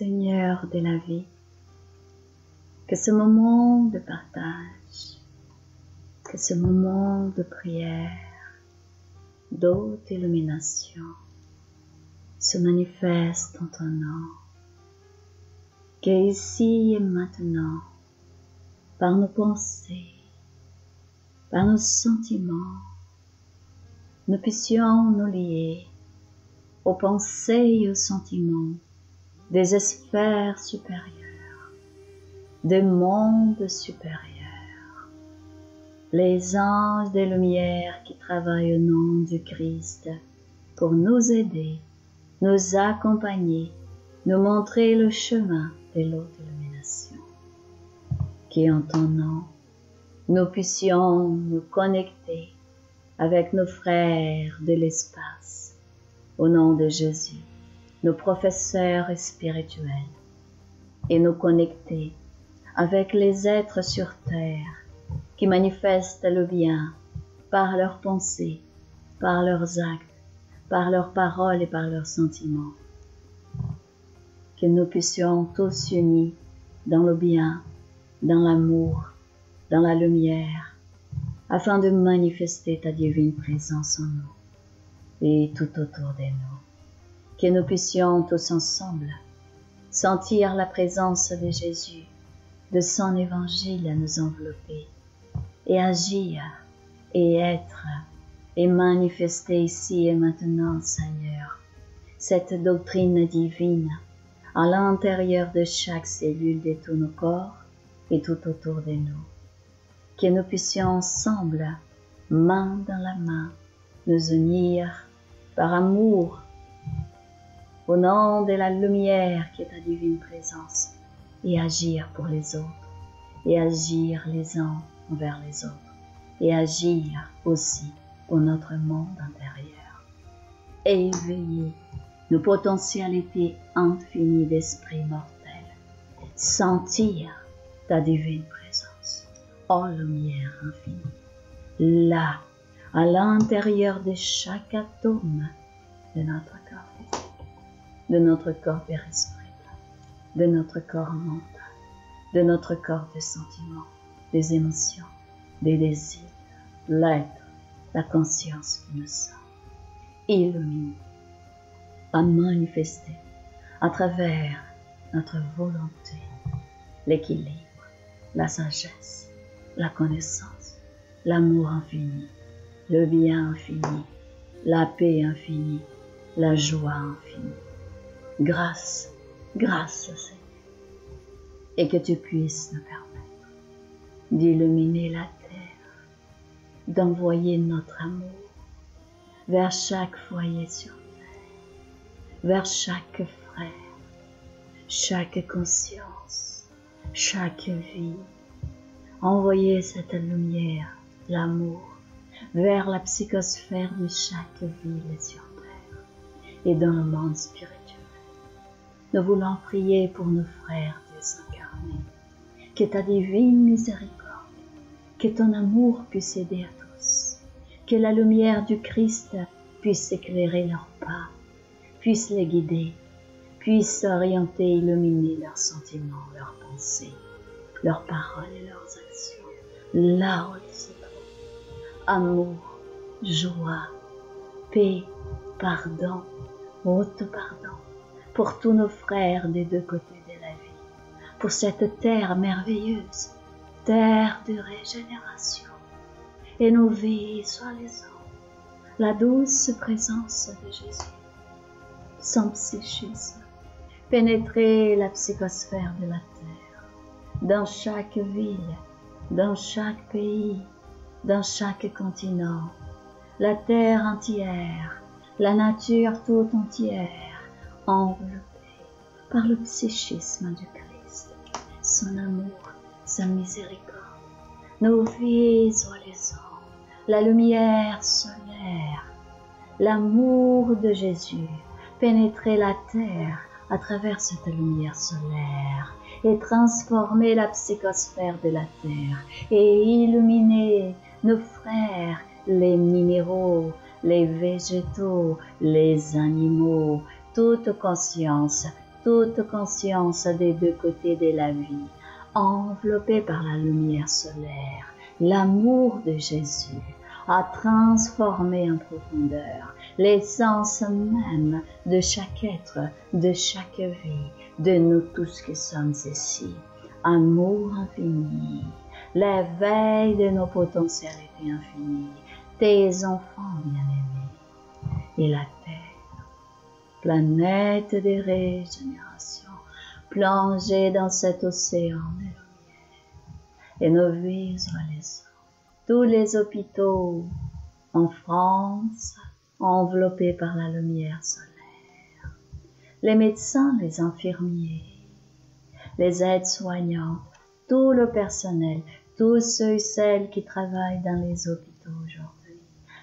Seigneur de la vie, que ce moment de partage, que ce moment de prière, d'haute illumination se manifeste en ton nom, qu'ici et maintenant, par nos pensées, par nos sentiments, nous puissions nous lier aux pensées et aux sentiments des sphères supérieures, des mondes supérieurs, les anges des lumières qui travaillent au nom du Christ pour nous aider, nous accompagner, nous montrer le chemin de l'haute illumination. Qu'en ton nom, nous puissions nous connecter avec nos frères de l'espace, au nom de Jésus, nos professeurs spirituels, et nous connecter avec les êtres sur terre qui manifestent le bien par leurs pensées, par leurs actes, par leurs paroles et par leurs sentiments. Que nous puissions tous unis dans le bien, dans l'amour, dans la lumière, afin de manifester ta divine présence en nous et tout autour de nous. Que nous puissions tous ensemble sentir la présence de Jésus, de son évangile à nous envelopper et agir et être et manifester ici et maintenant, Seigneur, cette doctrine divine à l'intérieur de chaque cellule de tous nos corps et tout autour de nous. Que nous puissions ensemble, main dans la main, nous unir par amour au nom de la lumière qui est ta divine présence et agir pour les autres et agir les uns envers les autres et agir aussi pour notre monde intérieur. Éveiller nos potentialités infinies d'esprit mortel, sentir ta divine présence, ô lumière infinie, là, à l'intérieur de chaque atome de notre corps physique, de notre corps périsprétal, de notre corps mental, de notre corps de sentiments, des émotions, des désirs, l'être, la conscience que nous sommes, illuminée, à manifester à travers notre volonté, l'équilibre, la sagesse, la connaissance, l'amour infini, le bien infini, la paix infinie, la joie infinie. Grâce, grâce Seigneur, et que tu puisses nous permettre d'illuminer la terre, d'envoyer notre amour vers chaque foyer sur terre, vers chaque frère, chaque conscience, chaque vie. Envoyer cette lumière, l'amour, vers la psychosphère de chaque ville sur terre et dans le monde spirituel. Nous voulons prier pour nos frères désincarnés, que ta divine miséricorde, que ton amour puisse aider à tous, que la lumière du Christ puisse éclairer leurs pas, puisse les guider, puisse orienter, illuminer leurs sentiments, leurs pensées, leurs paroles et leurs actions, là où ils se trouvent. Amour, joie, paix, pardon, auto-pardon, pour tous nos frères des deux côtés de la vie, pour cette terre merveilleuse, terre de régénération, et nos vies soient les eaux, la douce présence de Jésus, son psychisme, pénétrer la psychosphère de la terre, dans chaque ville, dans chaque pays, dans chaque continent, la terre entière, la nature tout entière, enveloppée par le psychisme du Christ, son amour, sa miséricorde, nos vies horizons, la lumière solaire, l'amour de Jésus, pénétrer la terre à travers cette lumière solaire et transformer la psychosphère de la terre et illuminer nos frères, les minéraux, les végétaux, les animaux, toute conscience, toute conscience des deux côtés de la vie, enveloppée par la lumière solaire, l'amour de Jésus a transformé en profondeur l'essence même de chaque être, de chaque vie, de nous tous qui sommes ici. Amour infini, l'éveil de nos potentialités infinies, tes enfants bien-aimés, et la terre, planète de régénération, plongée dans cet océan de lumière, et nos visualisations, tous les hôpitaux en France, enveloppés par la lumière solaire, les médecins, les infirmiers, les aides-soignantes, tout le personnel, tous ceux et celles qui travaillent dans les hôpitaux aujourd'hui,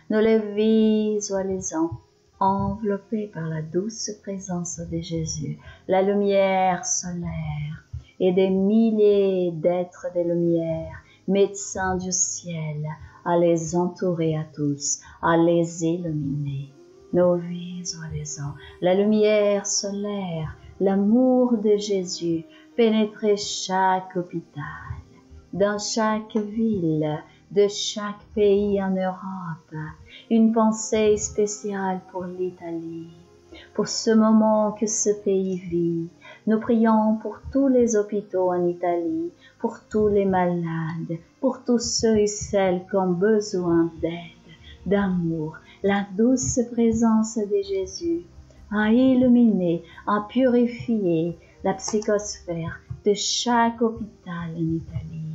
nous les visualisons enveloppés par la douce présence de Jésus, la lumière solaire et des milliers d'êtres de lumière, médecins du ciel, à les entourer à tous, à les illuminer. Nous visualisons la lumière solaire, l'amour de Jésus pénétrer chaque hôpital, dans chaque ville, de chaque pays en Europe. Une pensée spéciale pour l'Italie, pour ce moment que ce pays vit. Nous prions pour tous les hôpitaux en Italie, pour tous les malades, pour tous ceux et celles qui ont besoin d'aide, d'amour. La douce présence de Jésus a illuminé, a purifié la psychosphère de chaque hôpital en Italie,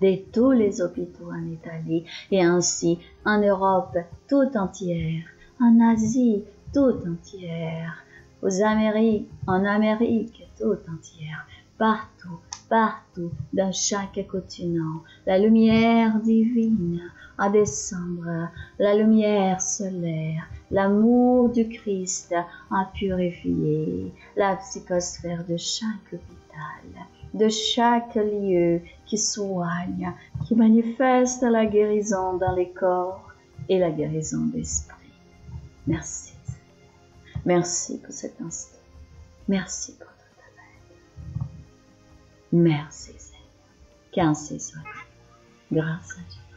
de tous les hôpitaux en Italie et ainsi en Europe tout entière, en Asie tout entière, en Amérique tout entière, partout, dans chaque continent, la lumière divine à descendre, la lumière solaire, l'amour du Christ à purifier la psychosphère de chaque hôpital, de chaque lieu qui soigne, qui manifeste la guérison dans les corps et la guérison d'esprit. Merci, Seigneur. Merci pour cet instant. Merci pour toute ta aide. Merci, Seigneur. Qu'ainsi soit. Grâce à Dieu.